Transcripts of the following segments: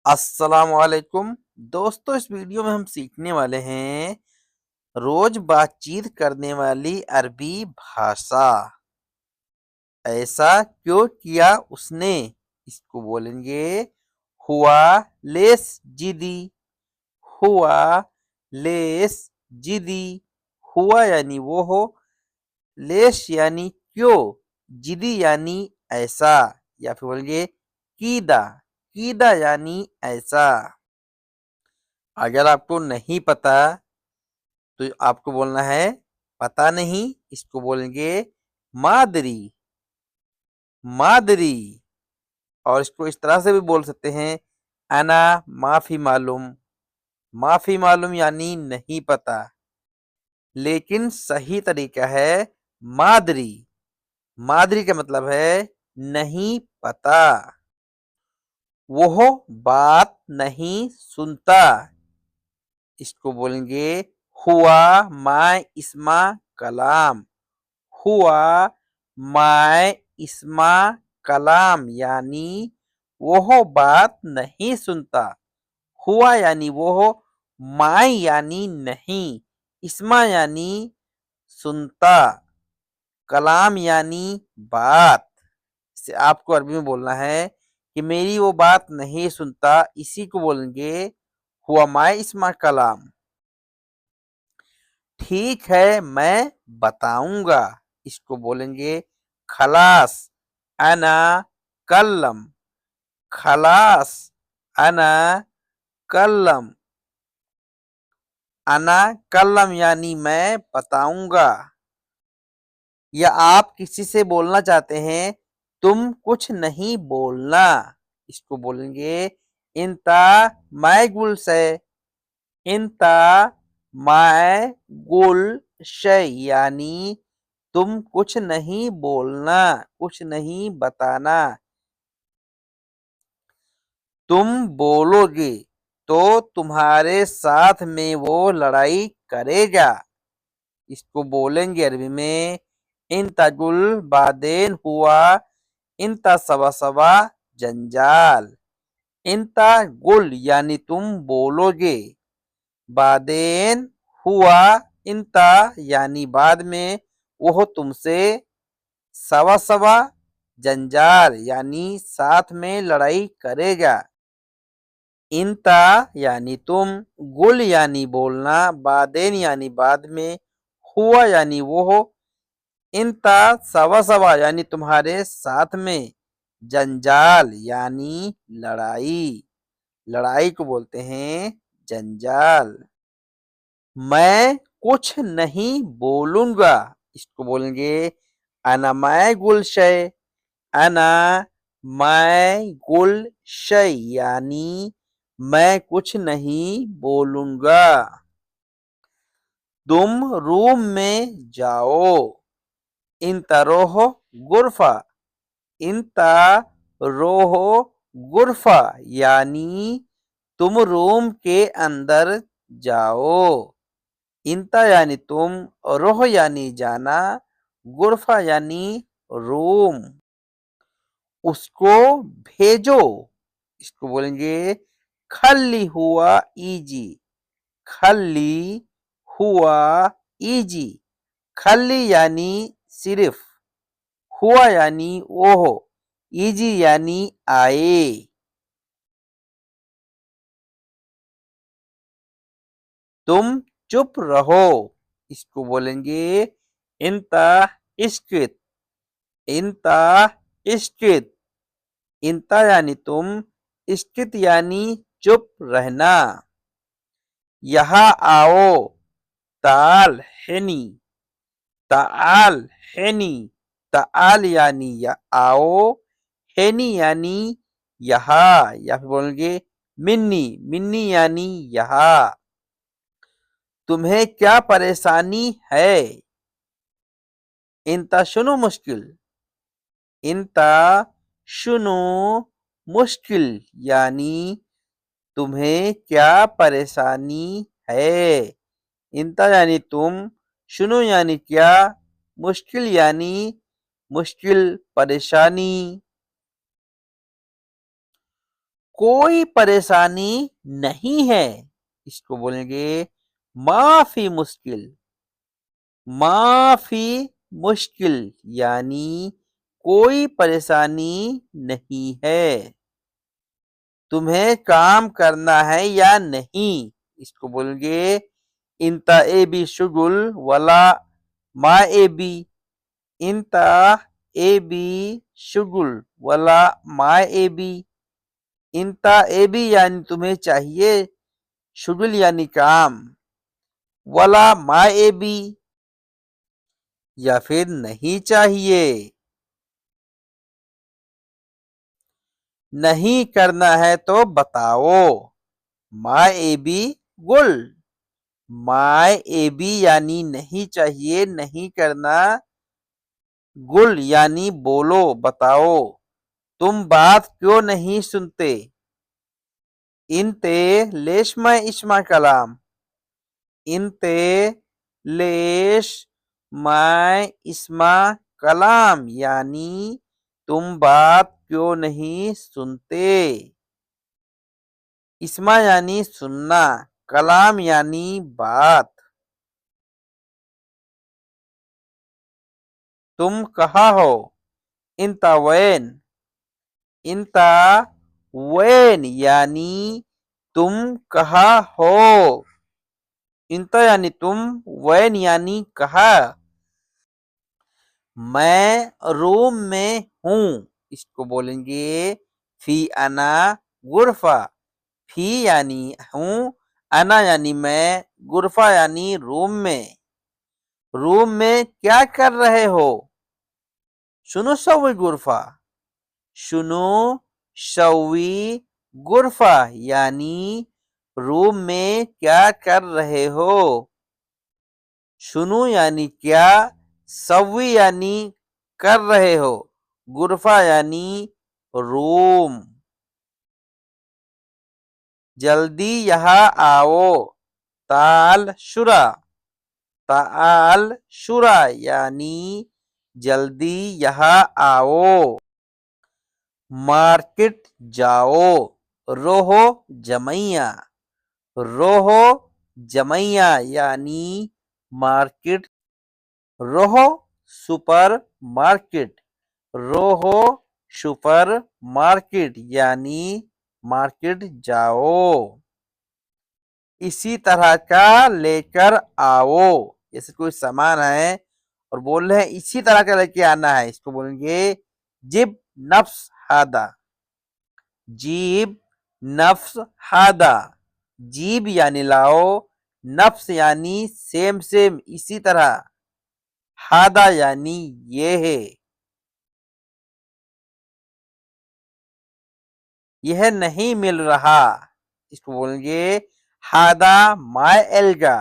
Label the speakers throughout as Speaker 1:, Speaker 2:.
Speaker 1: अस्सलाम वालेकुम दोस्तों। इस वीडियो में हम सीखने वाले हैं रोज बातचीत करने वाली अरबी भाषा। ऐसा क्यों किया उसने, इसको बोलेंगे हुआ लेस जिदी। हुआ लेस जिदी। हुआ यानी वो हो, लेस यानी क्यों, जिदी यानी ऐसा, या फिर बोलेंगे कीदा। कीदा यानी ऐसा। अगर आपको नहीं पता तो आपको बोलना है पता नहीं, इसको बोलेंगे मादरी। मादरी। और इसको इस तरह से भी बोल सकते हैं अना माफी मालूम। माफी मालूम यानी नहीं पता, लेकिन सही तरीका है मादरी। मादरी का मतलब है नहीं पता। वो बात नहीं सुनता, इसको बोलेंगे हुआ माय इस्मा कलाम। हुआ माय इस्मा कलाम यानी वो बात नहीं सुनता। हुआ यानी वो, माय यानी नहीं, इस्मा यानी सुनता, कलाम यानी बात। इसे आपको अरबी में बोलना है कि मेरी वो बात नहीं सुनता, इसी को बोलेंगे हुआ माय इस्मा कलाम। ठीक है मैं बताऊंगा, इसको बोलेंगे खलास अना कल्लम। खलास अना कल्लम। अना कल्लम यानी मैं बताऊंगा। या आप किसी से बोलना चाहते हैं, तुम कुछ नहीं बोलना, इसको बोलेंगे इंता मैं गुल से। इंता मैं गुल शय यानी तुम कुछ नहीं बोलना, कुछ नहीं बताना। तुम बोलोगे तो तुम्हारे साथ में वो लड़ाई करेगा, इसको बोलेंगे अरबी में इन तगुल बादेन हुआ इंता सवा सवा जंजाल। इंता गुल यानी तुम बोलोगे, बादेन हुआ इंता यानी बाद में वो तुमसे, सवा सवा जंजाल यानी साथ में लड़ाई करेगा। इंता यानी तुम, गुल यानी बोलना, बादेन यानी बाद में, हुआ यानी वो हो, इंता सवा सवा यानी तुम्हारे साथ में, जंजाल यानी लड़ाई। लड़ाई को बोलते हैं जंजाल। मैं कुछ नहीं बोलूंगा, इसको बोलेंगे अना मैं गुल शय। अना मैं गुल शय यानी मैं कुछ नहीं बोलूंगा। तुम रूम में जाओ। इंता रोहो गुरफा। इंता रोहो गुरफा यानी तुम रूम के अंदर जाओ। इंता यानी तुम, रोह यानी जाना, गुरफा यानी रूम। उसको भेजो, इसको बोलेंगे खल्ली हुआ इजी। खल्ली हुआ इजी। खल्ली यानी सिर्फ, हुआ यानी वो हो, इजी यानी आए। तुम चुप रहो, इसको बोलेंगे इंता इस्कित। इंता इस्कित। इंता यानी तुम, इस्कित यानी चुप रहना। यहाँ आओ, ताल हैनी। ताल हैनी। ताल यानी या आओ, हैनी यानी यहाँ, या फिर बोलेंगे मिन्नी। मिन्नी यानी यहाँ। तुम्हें क्या परेशानी है। इंता शुनु मुश्किल। इंता शुनु मुश्किल यानी तुम्हें क्या परेशानी है। इंता यानी तुम, शुनु यानी क्या, मुश्किल यानी मुश्किल परेशानी। कोई परेशानी नहीं है, इसको बोलेंगे माफी मुश्किल। माफी मुश्किल यानी कोई परेशानी नहीं है। तुम्हें काम करना है या नहीं, इसको बोलेंगे इंता ए बी शुगुल वला मा ए बी। इंता ए बी शुगुल वला मा ए बी। इंता ए बी यानी तुम्हें चाहिए, शुगुल यानी काम, वला मा ए बी या फिर नहीं चाहिए। नहीं करना है तो बताओ, मा ए बी गुल। माय ए बी यानी नहीं चाहिए, नहीं करना, गुल यानी बोलो, बताओ। तुम बात क्यों नहीं सुनते? इनते लेशमा इस्मा कलाम। इनते लेश माय इस्मा कलाम यानी तुम बात क्यों नहीं सुनते। इस्मा यानी सुनना, कलाम यानी बात। तुम कहाँ हो? इंता वैन। इंता वैन यानी तुम कहाँ हो। इंता यानी तुम, वैन यानी कहाँ। मैं रूम में हूँ, इसको बोलेंगे फी अना गुरफा। फी यानी हूँ, अना यानी मैं, गुरफा यानी रूम में। रूम में क्या कर रहे हो? शुनु सवी गुरफा। शुनु सवी गुरफा यानी रूम में क्या कर रहे हो। शुनु यानी क्या, सवी यानी कर रहे हो, गुरफा यानी रूम। जल्दी यहाँ आओ, ताल शुरा। ताल शुरा यानी जल्दी यहाँ आओ। मार्केट जाओ, रोहो जमैया। रोहो जमैया यानी मार्केट। रोहो सुपर मार्केट। रोहो सुपर मार्केट यानी मार्केट जाओ। इसी तरह का लेकर आओ, जैसे कोई सामान है और बोल रहे हैं इसी तरह का लेके आना है, इसको बोलेंगे जिब नफ्स हादा। जीब नफ्स हादा। जीब यानी लाओ, नफ्स यानी सेम सेम इसी तरह, हादा यानी ये है। यह नहीं मिल रहा, इसको बोलेंगे हादा माय एल्गा।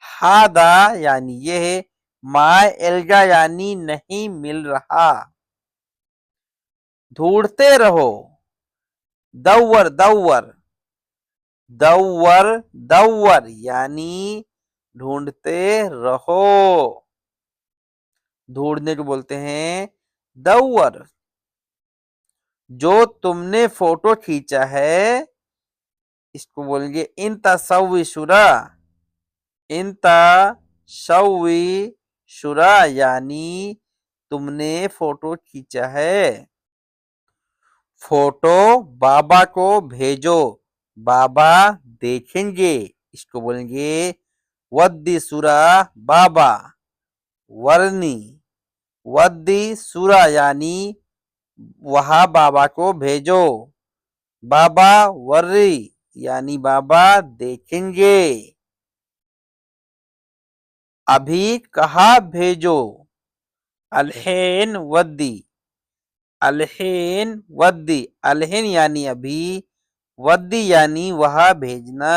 Speaker 1: हादा यानी ये है, माय एल्गा यानी नहीं मिल रहा। ढूंढते रहो, दौवर दौवर। दौवर दौवर यानी ढूंढते रहो। ढूंढने को बोलते हैं दौवर। जो तुमने फोटो खींचा है, इसको बोलेंगे इन तस्वी शुरा। इन तस्वी शुरा यानी तुमने फोटो खींचा है। फोटो बाबा को भेजो, बाबा देखेंगे, इसको बोलेंगे वद्दी सुरा बाबा। वर्णी वद्दी सुरा यानी वहां बाबा को भेजो। बाबा वर्री यानी बाबा देखेंगे। अभी कहाँ भेजो? अलहेन वद्दी। अलहेन वद्दी। अलहेन यानी अभी, वद्दी यानी वहां भेजना।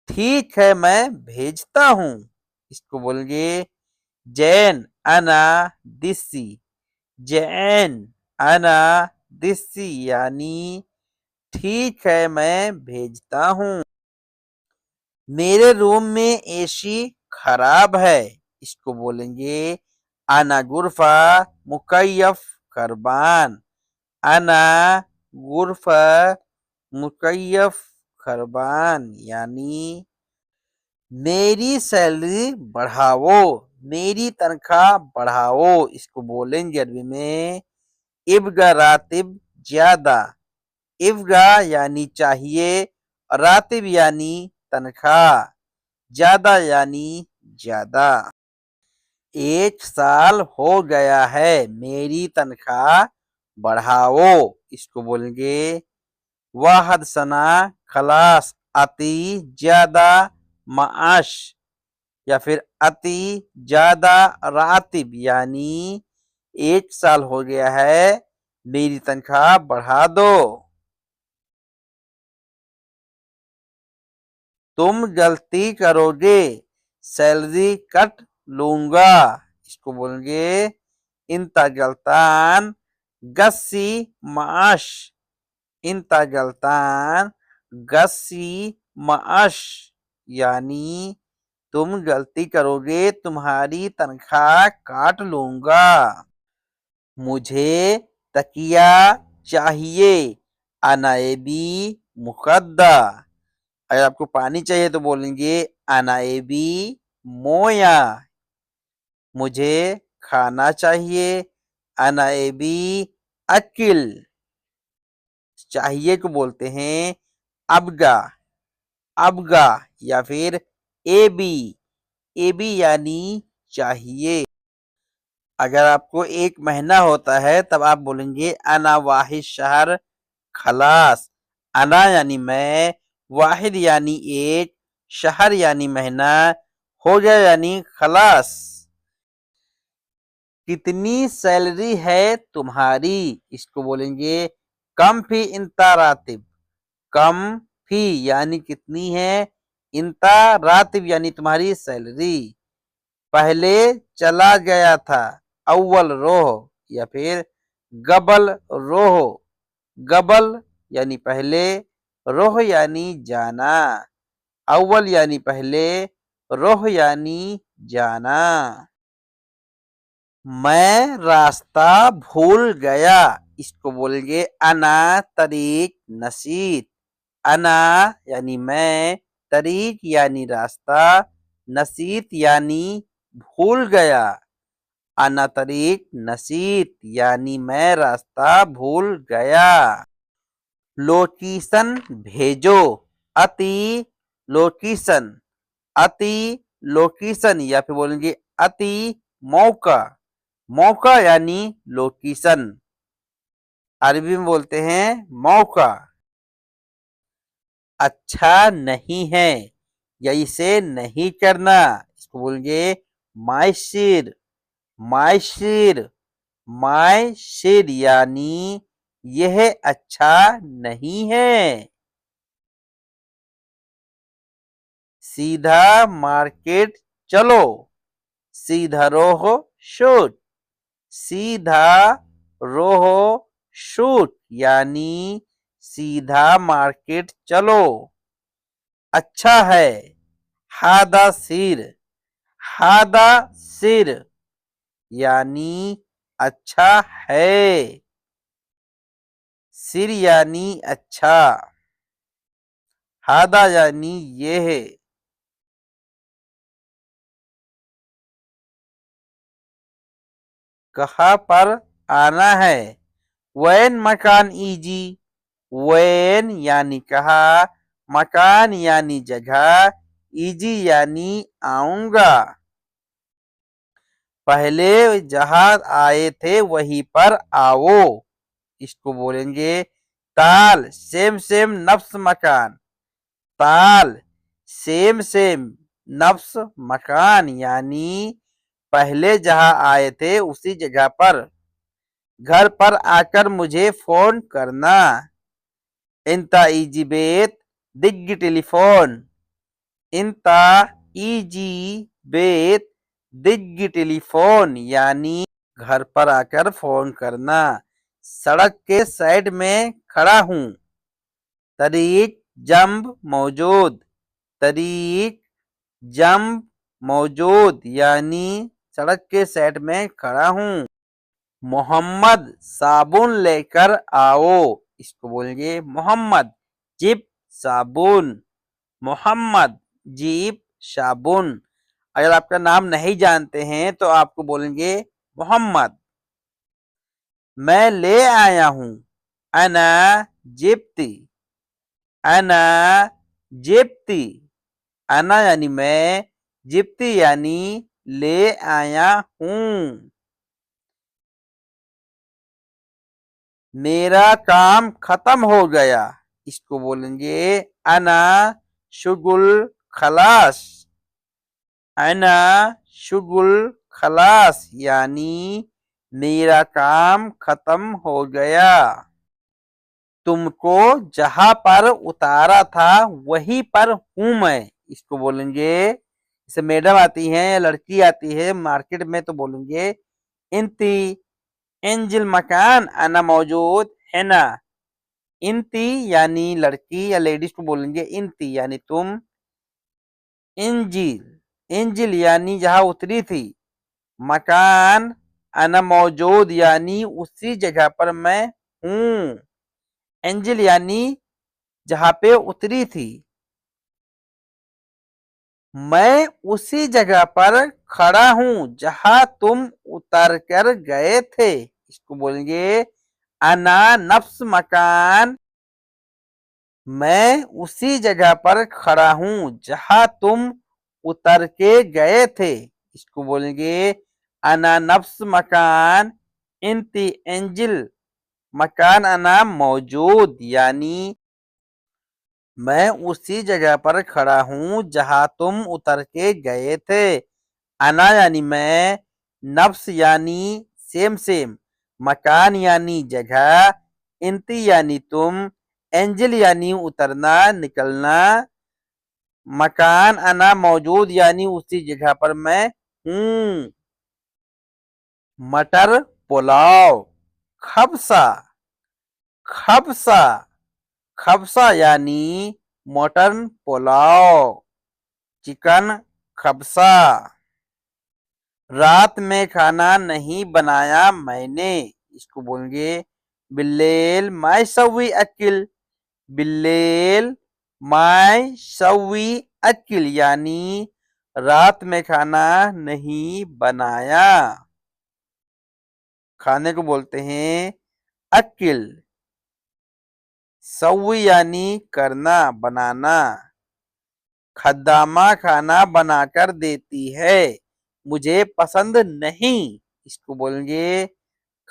Speaker 1: ठीक है मैं भेजता हूँ, इसको बोलेंगे जैन अना दिस्सी। जैन अना दिस्सी यानी ठीक है मैं भेजता हूँ। मेरे रूम में एसी खराब है, इसको बोलेंगे आना गुरफा मुकैयफ खरबान, अना गुरफा मुकय्यफ खरबान यानी मेरी सैलरी बढ़ाओ, मेरी तनख्वाह बढ़ाओ। इसको बोलेंगे अरबी में इब्गा रातिब ज्यादा। इब्गा यानी चाहिए, रातिब यानी तनख्वाह, ज्यादा यानी ज्यादा। 1 साल हो गया है, मेरी तनख्वाह बढ़ाओ। इसको बोलेंगे वाहद सना खलास अति ज्यादा माश, या फिर अति ज्यादा रातिब यानी 1 साल हो गया है, मेरी तनख्वाह बढ़ा दो। तुम गलती करोगे, सैलरी कट लूंगा। इसको बोलेंगे इंता गलतान गस्सी माश, इंता गलतान गस्सी माश यानी तुम गलती करोगे, तुम्हारी तनख्वाह काट लूंगा। मुझे तकिया चाहिए, अनाएबी मुकद्दा। अगर आपको पानी चाहिए तो बोलेंगे अनाएबी मोया। मुझे खाना चाहिए, अनाएबी अकिल। चाहिए को बोलते हैं अबगा, अबगा या फिर एबी, एबी यानी चाहिए। अगर आपको 1 महीना होता है तब आप बोलेंगे अना वाहिद शहर खलास। अना यानी मैं, वाहिद यानी 1, शहर यानी महीना, हो गया यानी खलास। कितनी सैलरी है तुम्हारी? इसको बोलेंगे कम फी इंता रातिब। कम फी यानी कितनी है, इंता रातिब यानी तुम्हारी सैलरी। पहले चला गया था, अव्वल रोह, या फिर गबल रोह। गबल यानी पहले, रोह यानी जाना, अव्वल यानी पहले, रोह यानी जाना। मैं रास्ता भूल गया। इसको बोलेंगे अना तरीक नसीत। अना यानी मैं, तरीक यानी रास्ता, नसीत यानी भूल गया। अना तरीक नसीत यानी मैं रास्ता भूल गया। लोकेशन भेजो, अति लोकेशन, अति लोकेशन या फिर बोलेंगे अति मौका। मौका यानी लोकेशन, अरबी में बोलते हैं मौका। अच्छा नहीं है या इसे नहीं करना, इसको बोलेंगे मायसिर। मायसिर, मायसिर यानी यह अच्छा नहीं है। सीधा मार्केट चलो, सीधा रोहो शूट। सीधा रोहो शूट यानी सीधा मार्केट चलो। अच्छा है, हादा सिर। हादा सिर यानी अच्छा है, सिर यानी अच्छा, हादा यानी ये है। कहाँ पर आना है, वैन मकान ईजी। वैन यानी कहा, मकान यानी जगह, ईजी यानी आऊंगा। पहले जहां आए थे वहीं पर आओ। इसको बोलेंगे ताल सेम सेम नफ्स मकान। ताल सेम सेम नफ्स मकान यानी पहले जहां आए थे उसी जगह पर। घर पर आकर मुझे फोन करना। इंता इजी बेत दिग्गी टेलीफोन। इंता इजी बेत दिग्गी टेलीफोन यानी घर पर आकर फोन करना। सड़क के साइड में खड़ा हूँ। तरीक जंब मौजूद। तरीक जंब मौजूद यानी सड़क के साइड में खड़ा हूँ। मोहम्मद साबुन लेकर आओ। इसको बोलेंगे मोहम्मद जिप साबुन। मोहम्मद जीप साबुन। अगर आपका नाम नहीं जानते हैं तो आपको बोलेंगे मोहम्मद। मैं ले आया हूँ। अना जिप्ती। अना जिप्ती। अना यानी मैं, जिप्ती यानी ले आया हूँ। मेरा काम खत्म हो गया। इसको बोलेंगे अना शुगुल खलास। अना शुगुल खलास यानी मेरा काम खत्म हो गया। तुमको जहां पर उतारा था वहीं पर हूं मैं। इसको बोलेंगे, जैसे मैडम आती हैं या लड़की आती है मार्केट में तो बोलेंगे इंती एंजिल मकान अना मौजूद है ना। इंती यानी लड़की या लेडीज को बोलेंगे इंती यानी तुम। इंजिल इंजिल यानी जहां उतरी थी। मकान अना मौजूद यानी उसी जगह पर मैं हूं। एंजिल यानी जहां पे उतरी थी। मैं उसी जगह पर खड़ा हूं जहां तुम उतर कर गए थे। इसको बोलेंगे अना नफ्स मकान। मैं उसी जगह पर खड़ा हूं जहां तुम उतर के गए थे। इसको बोलेंगे अना नफ्स मकान इंती एंजिल मकान अना मौजूद यानी मैं उसी जगह पर खड़ा हूं जहां तुम उतर के गए थे। अना यानी मैं, नफ्स यानी सेम सेम, मकान यानी जगह, इंती यानी तुम, एंजल यानी उतरना निकलना, मकान अना मौजूद यानी उसी जगह पर मैं हूं। मटर पुलाव। खबसा। खबसा। खबसा यानी मटन पुलाव, चिकन खबसा। रात में खाना नहीं बनाया मैंने। इसको बोलेंगे बिल्लेल माय सवी अकिल। बिल्लेल माय सवी अकिल यानी रात में खाना नहीं बनाया। खाने को बोलते हैं अकिल। सवी यानी करना बनाना। खद्दामा खाना बनाकर देती है, मुझे पसंद नहीं। इसको बोलेंगे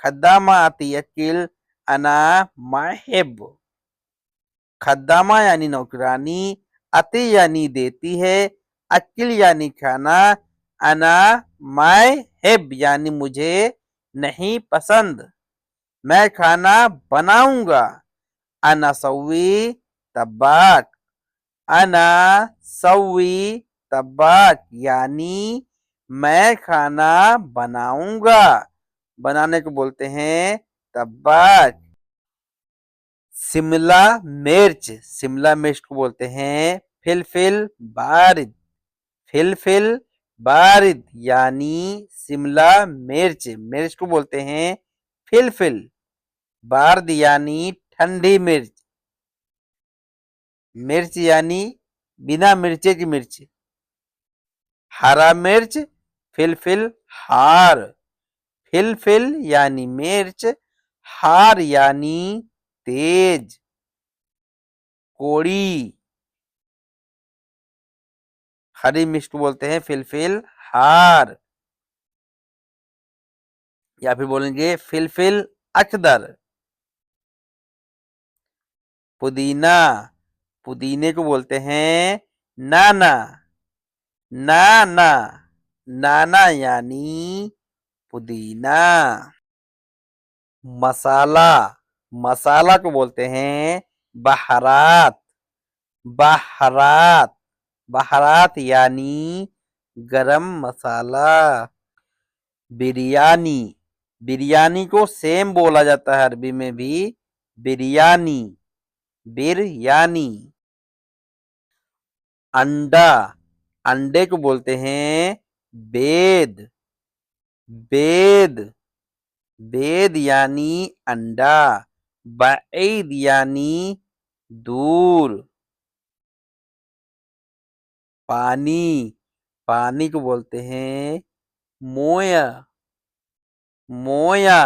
Speaker 1: खद्दामा आती अकिल अना माहिब। खद्दामा यानी नौकरानी, अति यानी देती है, अकिल यानी खाना, अना माहिब यानी मुझे नहीं पसंद। मैं खाना बनाऊंगा। अना सवी तब्बाक। अना सवी तब्बाक यानी मैं खाना बनाऊंगा। बनाने को बोलते हैं तब्बाक। शिमला मिर्च। शिमला मिर्च को बोलते हैं फिलफिल बारिद। फिलफिल बारिद यानी शिमला मिर्च। मिर्च को बोलते हैं फिलफिल। बारिद यानी ठंडी मिर्च। मिर्च यानी बिना मिर्चे की मिर्च। हरा मिर्च फिलफिल हार। फिलफिल यानी मिर्च, हार यानी तेज, कोड़ी। हरी मिर्च को बोलते हैं फिलफिल हार, या फिर बोलेंगे फिलफिल अखदर। पुदीना। पुदीने को बोलते हैं नाना। नाना। नाना यानी पुदीना। मसाला। मसाला को बोलते हैं बहरात। बहरात। बहरात यानी गरम मसाला। बिरयानी। बिरयानी को सेम बोला जाता है अरबी में भी, बिरयानी। बिरयानी। अंडा। अंडे को बोलते हैं बेद। बेद। बेद यानी अंडा, बईद यानी दूर। पानी, पानी को बोलते हैं मोया, मोया,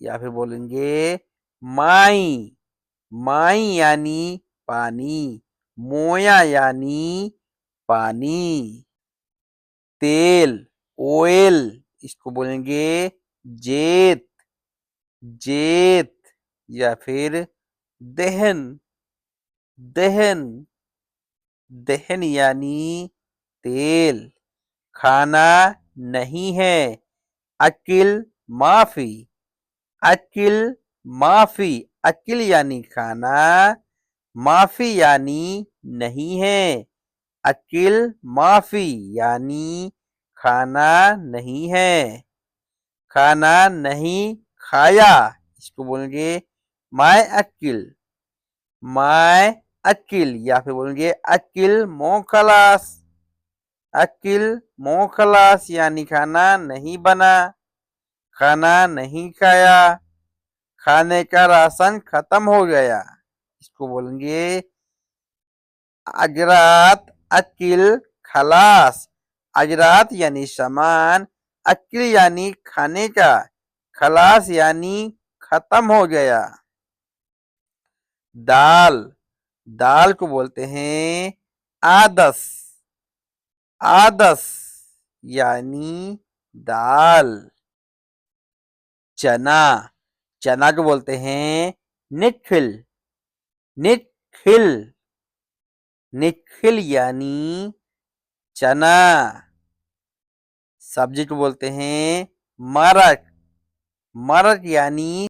Speaker 1: या फिर बोलेंगे माई, माई यानी पानी, मोया यानी पानी। तेल, ऑयल, इसको बोलेंगे जेत, जेत, या फिर दहन, दहन, दहन यानी तेल। खाना नहीं है, अकिल माफी, अकिल माफी, अकिल यानी खाना, माफी यानी नहीं है, अकिल माफी यानी खाना नहीं है। खाना नहीं खाया, इसको बोलेंगे माय अकिल, माय अकिल, या फिर बोलेंगे अकिल मोखलास, अकिल मोखलास यानी खाना नहीं बना, खाना नहीं खाया, खाने का राशन खत्म हो गया, इसको बोलेंगे अजरात अकिल खलास। अजरात यानी सामान, अकिल यानी खाने का, खलास यानी खत्म हो गया। दाल, दाल को बोलते हैं आदस, आदस यानी दाल। चना, चना को बोलते हैं निखिल, निखिल, निखिल यानी चना। सब्जी को बोलते हैं मरक, मरक यानी